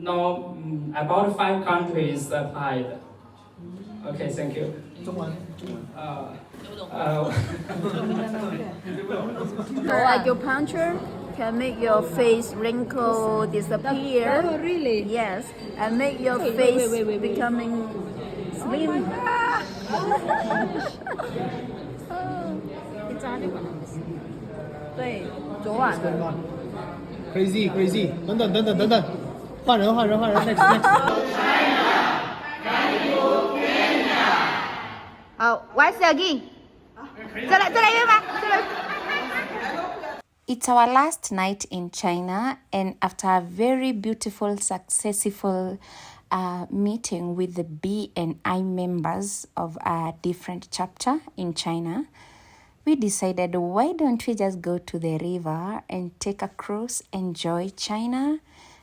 No, about 5 countries applied. Okay, thank you. 中文 Acupuncture can make your face wrinkle disappear. Oh, really? Yes, and make your face becoming slim. 对，昨晚的。 crazy， 等等，换人，next。好，once again，再来一遍吧，再来。It's our last night in China, and after a very beautiful, successful meeting with the B and I members of a different chapter in China, we decided, why don't we just go to the river and take a cruise, enjoy China,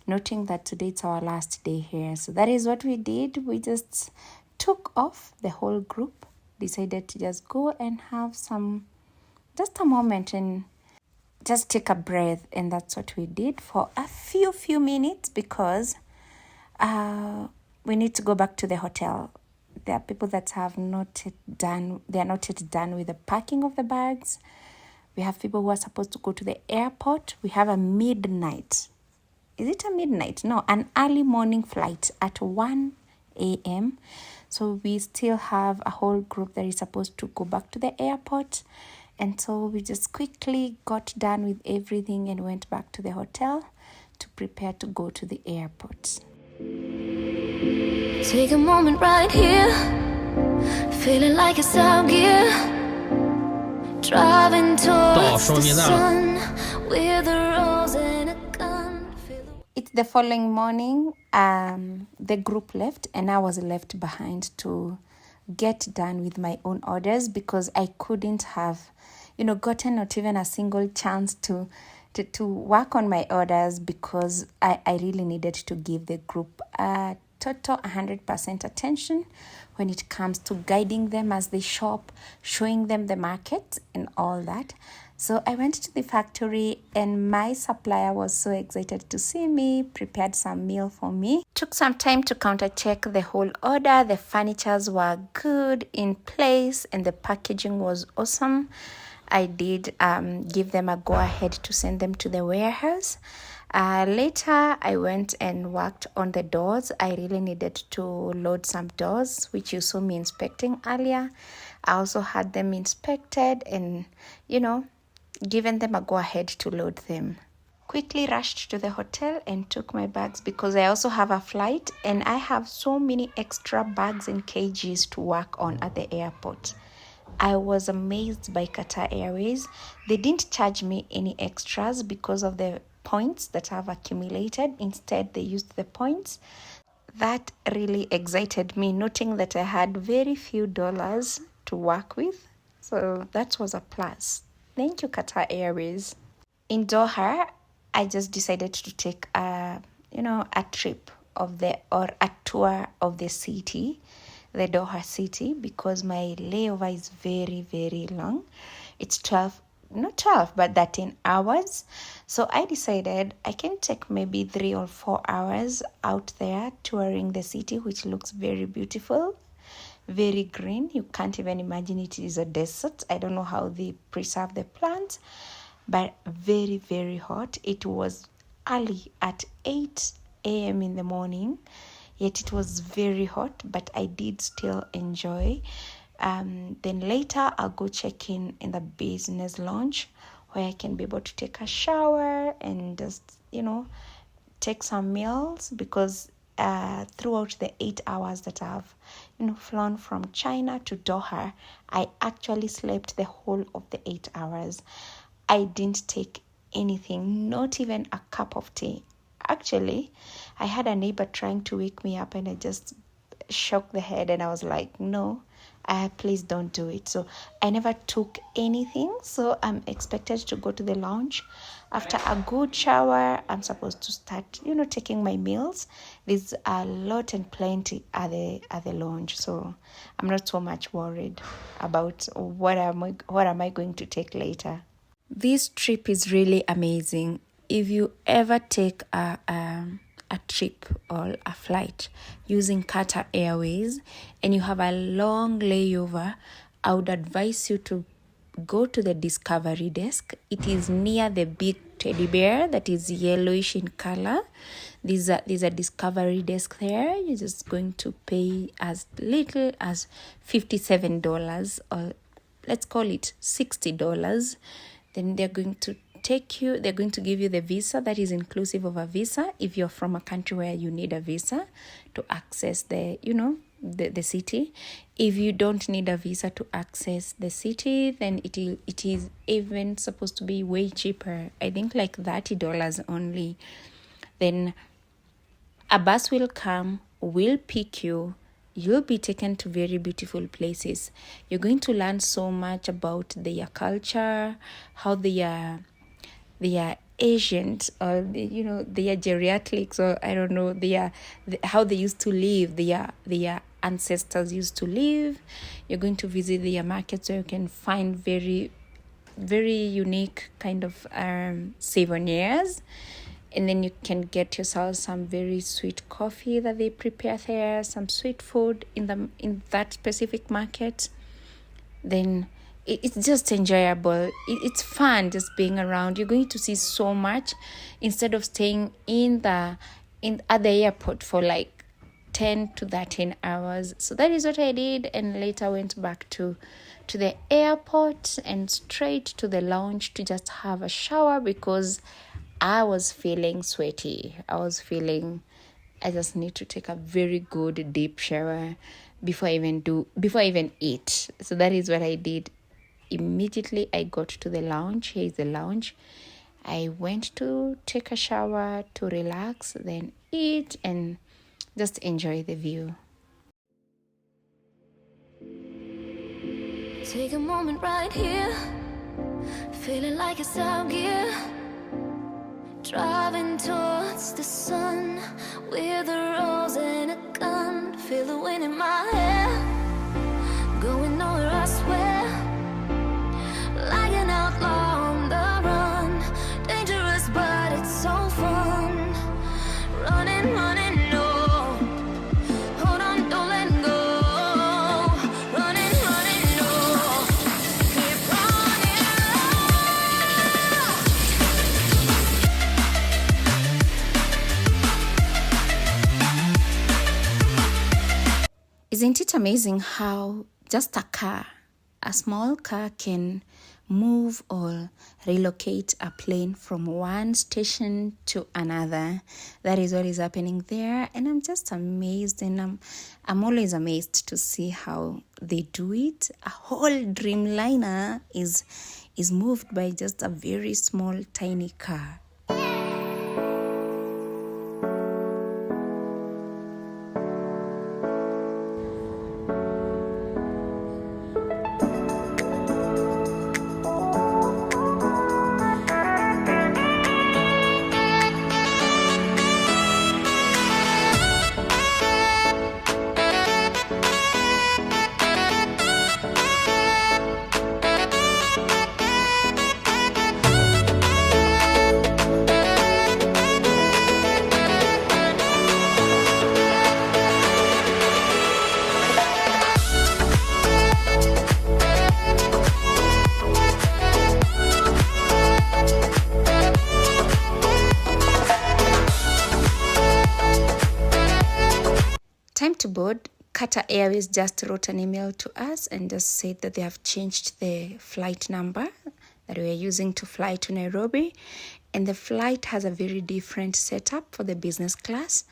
noting that today it's our last day here. So that is what we did. We just took off, the whole group, decided to just go and have just a moment and just take a breath. And that's what we did for a few minutes, because we need to go back to the hotel. There are people that have not yet done, they are not yet done with the packing of the bags. We have people who are supposed to go to the airport. We have a midnight. Is it a midnight? No, an early morning flight at 1 a.m. So we still have a whole group that is supposed to go back to the airport. And so we just quickly got done with everything and went back to the hotel to prepare to go to the airport. Take a moment right here, feeling like it's out gear, driving towards the sun with a rose and a gun. It's the following morning. The group left and I was left behind to get done with my own orders, because I couldn't have, gotten not even a single chance to work on my orders, because I really needed to give the group a total 100% attention when it comes to guiding them as they shop, showing them the market and all that. So I went to the factory and my supplier was so excited to see me, prepared some meal for me. Took some time to counter check the whole order. The furnitures were good, in place, and the packaging was awesome. I did give them a go-ahead to send them to the warehouse. Later, I went and worked on the doors. I really needed to load some doors, which you saw me inspecting earlier. I also had them inspected and, given them a go-ahead to load them. Quickly rushed to the hotel and took my bags, because I also have a flight and I have so many extra bags and kgs to work on at the airport. I was amazed by Qatar Airways. They didn't charge me any extras because of the points that I've accumulated. Instead, they used the points. That really excited me, noting that I had very few dollars to work with. So that was a plus. Thank you, Qatar Airways. In Doha, I just decided to take a trip or a tour of the city, the Doha city, because my layover is very, very long. It's 13 hours. So I decided I can take maybe 3 or 4 hours out there touring the city, which looks very beautiful, very green. You can't even imagine it is a desert. I don't know how they preserve the plants, but very, very hot. It was early at 8 a.m. in the morning, yet it was very hot, but I did still enjoy. Then later I'll go check in the business lounge, where I can be able to take a shower and just, take some meals, because throughout the 8 hours that I've, flown from China to Doha, I actually slept the whole of the 8 hours. I didn't take anything, not even a cup of tea. Actually, I had a neighbor trying to wake me up and I just shook the head and I was like, no, please don't do it. So I never took anything. So I'm expected to go to the lounge. After a good shower, I'm supposed to start, taking my meals. There's a lot and plenty at the lounge. So I'm not so much worried about what am I going to take later. This trip is really amazing. If you ever take a a trip or a flight using Qatar Airways and you have a long layover, I would advise you to go to the discovery desk. It is near the big teddy bear that is yellowish in color. There's a discovery desk there. You're just going to pay as little as $57 or let's call it $60. Then they're going to give you the visa that is inclusive of a visa if you're from a country where you need a visa to access the city. If you don't need a visa to access the city, then it is even supposed to be way cheaper. I think like $30 only. Then a bus will come, will pick you. You'll be taken to very beautiful places. You're going to learn so much about their culture, how they are ancient, or they are geriatrics, or I don't know, how they used to live, their ancestors used to live. You're going to visit their markets where you can find very, very unique kind of souvenirs. And then you can get yourself some very sweet coffee that they prepare there, some sweet food in that specific market. Then it's just enjoyable. It's fun just being around. You're going to see so much instead of staying at the airport for like 10 to 13 hours. So that is what I did, and later went back to the airport and straight to the lounge to just have a shower because I was feeling sweaty. I just need to take a very good deep shower before I even eat. So that is what I did. Immediately I got to the lounge. Here is the lounge. I went to take a shower, to relax, then eat and just enjoy the view. Take a moment right here, feeling like it's out gear. Driving towards the sun with a rose and a gun. Feel the wind in my hair, going nowhere I swear. Like an outlaw on the run, dangerous but it's so fun. Running, running, no. Hold on, don't let go. Running, running, no. Keep running. Isn't it amazing how just a small car can move or relocate a plane from one station to another? That is what is happening there, and I'm just amazed, and I'm always amazed to see how they do it. A whole Dreamliner is moved by just a very small tiny car. Time to board. Qatar Airways just wrote an email to us and just said that they have changed the flight number that we are using to fly to Nairobi. And the flight has a very different setup for the business class.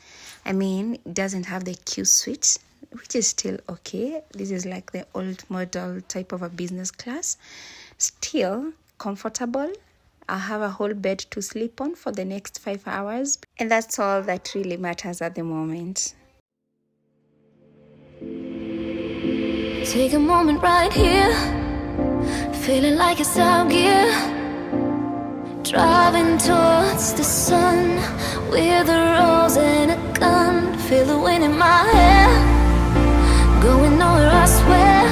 I mean, it doesn't have the Q suite, which is still okay. This is like the old model type of a business class. Still comfortable. I'll have a whole bed to sleep on for the next 5 hours. And that's all that really matters at the moment. Take a moment right here, feeling like it's out gear. Driving towards the sun with a rose and a gun. Feel the wind in my hair, going nowhere I swear.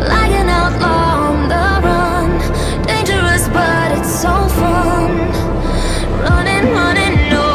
Like an outlaw on the run, dangerous but it's so fun. Running, running, no.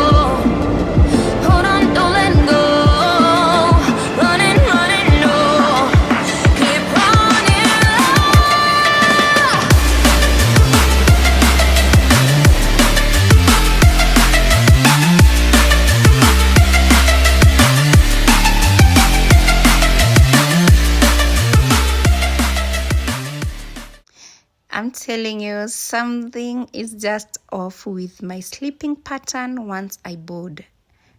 telling you, something is just off with my sleeping pattern once I board.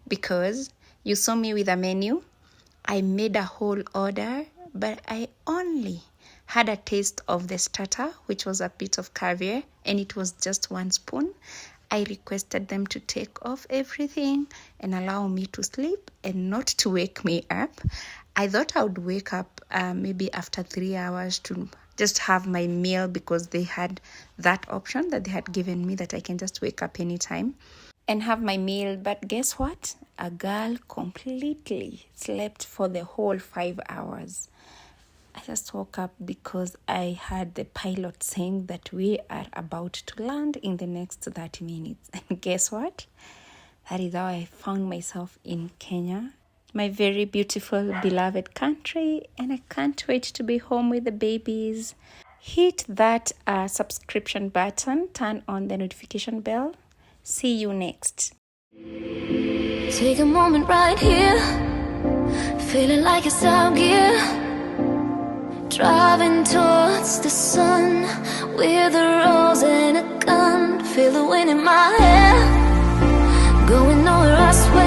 Because you saw me with a menu, I made a whole order, but I only had a taste of the starter, which was a bit of caviar, and it was just 1 spoon. I requested them to take off everything and allow me to sleep and not to wake me up. I thought I would wake up maybe after 3 hours to just have my meal, because they had that option that they had given me, that I can just wake up anytime and have my meal. But guess what? A girl completely slept for the whole 5 hours. I just woke up because I heard the pilot saying that we are about to land in the next 30 minutes. And guess what? That is how I found myself in Kenya, my very beautiful, beloved country. And I can't wait to be home with the babies. Hit that subscription button, turn on the notification bell. See you next. Take a moment right here, feeling like it's out gear. Driving towards the sun with a rose and a gun. Feel the wind in my hair, going nowhere I swear.